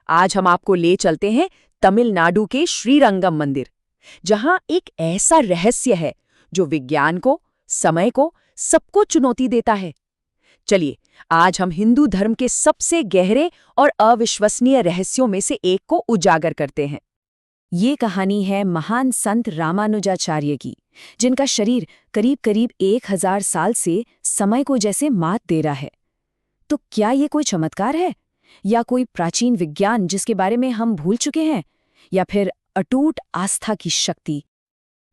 आज हम आपको ले चलते हैं तमिलनाडु के श्रीरंगम मंदिर, जहां एक ऐसा रहस्य है जो विज्ञान को, समय को, सबको चुनौती देता है। चलिए, आज हम हिंदू धर्म के सबसे गहरे और अविश्वसनीय रहस्यों में से एक को उजागर करते हैं। ये कहानी है महान संत रामानुजाचार्य की, जिनका शरीर करीब करीब 1000 साल से समय को जैसे मात दे रहा है। तो क्या ये कोई चमत्कार है, या कोई प्राचीन विज्ञान जिसके बारे में हम भूल चुके हैं, या फिर अटूट आस्था की शक्ति?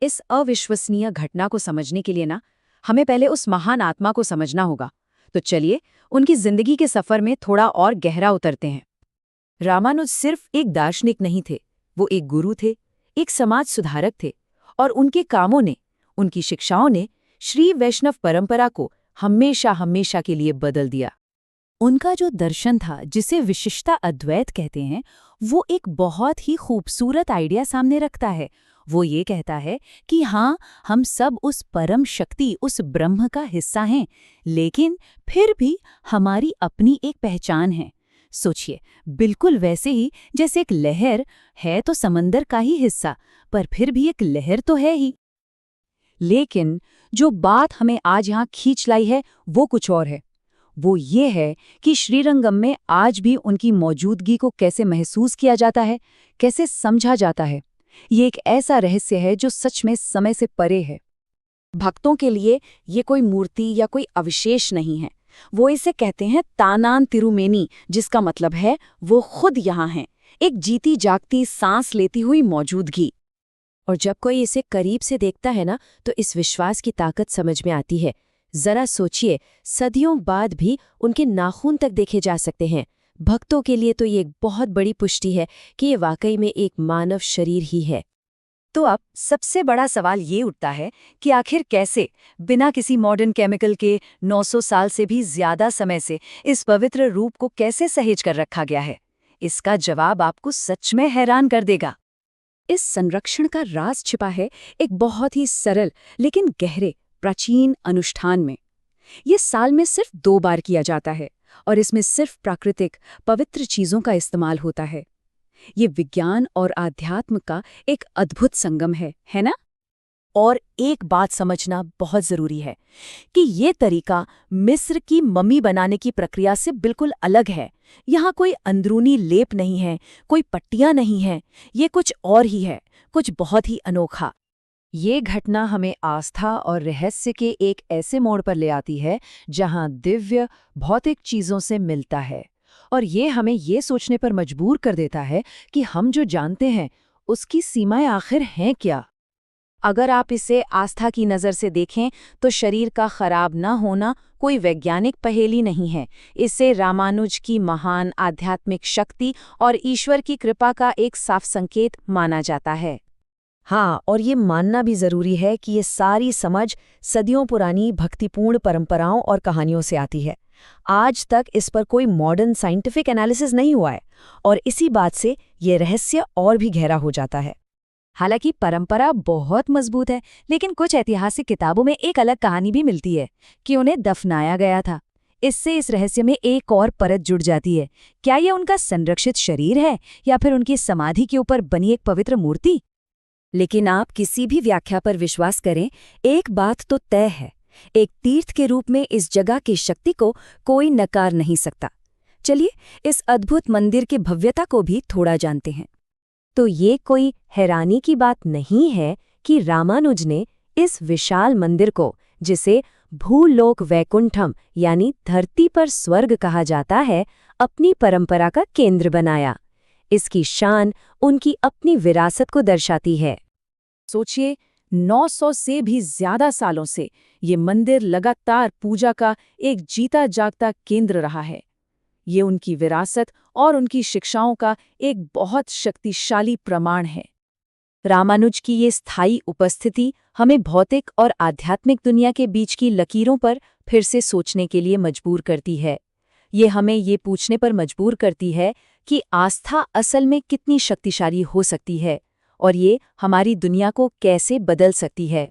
इस अविश्वसनीय घटना को समझने के लिए हमें पहले उस महान आत्मा को समझना होगा। तो चलिए, उनकी जिंदगी के सफर में थोड़ा और गहरा उतरते हैं। रामानुज सिर्फ एक दार्शनिक नहीं थे, वो एक गुरु थे, एक समाज सुधारक थे, और उनके कामों ने, उनकी शिक्षाओं ने श्री वैष्णव परंपरा को हमेशा हमेशा के लिए बदल दिया। उनका जो दर्शन था, जिसे विशिष्टा अद्वैत कहते हैं, वो एक बहुत ही खूबसूरत आइडिया सामने रखता है। वो ये कहता है कि हाँ, हम सब उस परम शक्ति, उस ब्रह्म का हिस्सा हैं, लेकिन फिर भी हमारी अपनी एक पहचान है। सोचिए, बिल्कुल वैसे ही जैसे एक लहर है तो समंदर का ही हिस्सा, पर फिर भी एक लहर तो है ही। लेकिन जो बात हमें आज यहाँ खींच लाई है, वो कुछ और है। वो ये है कि श्रीरंगम में आज भी उनकी मौजूदगी को कैसे महसूस किया जाता है, कैसे समझा जाता है। ये एक ऐसा रहस्य है जो सच में समय से परे है। भक्तों के लिए ये कोई मूर्ति या कोई अविशेष नहीं है। वो इसे कहते हैं तानान तिरुमेनी, जिसका मतलब है वो खुद यहाँ हैं, एक जीती जागती सांस लेती हुई मौजूदगी। और जब कोई इसे करीब से देखता है तो इस विश्वास की ताकत समझ में आती है। जरा सोचिए, सदियों बाद भी उनके नाखून तक देखे जा सकते हैं। भक्तों के लिए तो ये एक बहुत बड़ी पुष्टि है कि ये वाकई में एक मानव शरीर ही है। तो अब सबसे बड़ा सवाल ये उठता है कि आखिर कैसे, बिना किसी मॉडर्न केमिकल के 900 साल से भी ज्यादा समय से इस पवित्र रूप को कैसे सहेज कर रखा गया है? इसका जवाब आपको सच में हैरान कर देगा। इस संरक्षण का राज छिपा है एक बहुत ही सरल लेकिन गहरे प्राचीन अनुष्ठान में। ये साल में सिर्फ 2 बार किया जाता है, और इसमें सिर्फ प्राकृतिक पवित्र चीजों का इस्तेमाल होता है। ये विज्ञान और आध्यात्म का एक अद्भुत संगम है ना? और एक बात समझना बहुत जरूरी है कि ये तरीका मिस्र की मम्मी बनाने की प्रक्रिया से बिल्कुल अलग है। यहाँ कोई अंदरूनी लेप नहीं है, कोई पट्टियां नहीं है, ये कुछ और ही है, कुछ बहुत ही अनोखा। ये घटना हमें आस्था और रहस्य के एक ऐसे मोड़ पर ले आती है जहां दिव्य भौतिक चीजों से मिलता है, और ये हमें ये सोचने पर मजबूर कर देता है कि हम जो जानते हैं उसकी सीमाएं आखिर हैं क्या। अगर आप इसे आस्था की नज़र से देखें तो शरीर का खराब न होना कोई वैज्ञानिक पहेली नहीं है। इसे रामानुज की महान आध्यात्मिक शक्ति और ईश्वर की कृपा का एक साफ संकेत माना जाता है। हाँ, और ये मानना भी जरूरी है कि ये सारी समझ सदियों पुरानी भक्तिपूर्ण परंपराओं और कहानियों से आती है। आज तक इस पर कोई मॉडर्न साइंटिफिक एनालिसिस नहीं हुआ है, और इसी बात से ये रहस्य और भी गहरा हो जाता है। हालांकि परंपरा बहुत मजबूत है, लेकिन कुछ ऐतिहासिक किताबों में एक अलग कहानी भी मिलती है कि उन्हें दफनाया गया था। इससे इस रहस्य में एक और परत जुड़ जाती है। क्या ये उनका संरक्षित शरीर है, या फिर उनकी समाधि के ऊपर बनी एक पवित्र मूर्ति? लेकिन आप किसी भी व्याख्या पर विश्वास करें, एक बात तो तय है, एक तीर्थ के रूप में इस जगह की शक्ति को कोई नकार नहीं सकता। चलिए, इस अद्भुत मंदिर की भव्यता को भी थोड़ा जानते हैं। तो ये कोई हैरानी की बात नहीं है कि रामानुज ने इस विशाल मंदिर को, जिसे भूलोक वैकुंठम यानी धरती पर स्वर्ग कहा जाता है, अपनी परंपरा का केंद्र बनाया। इसकी शान उनकी अपनी विरासत को दर्शाती है। सोचिए, 900 से भी ज्यादा सालों से ये मंदिर लगातार पूजा का एक जीता जागता केंद्र रहा है। ये उनकी विरासत और उनकी शिक्षाओं का एक बहुत शक्तिशाली प्रमाण है। रामानुज की ये स्थायी उपस्थिति हमें भौतिक और आध्यात्मिक दुनिया के बीच की लकीरों पर फिर से सोचने के लिए मजबूर करती है। ये हमें ये पूछने पर मजबूर करती है कि आस्था असल में कितनी शक्तिशाली हो सकती है, और ये हमारी दुनिया को कैसे बदल सकती है।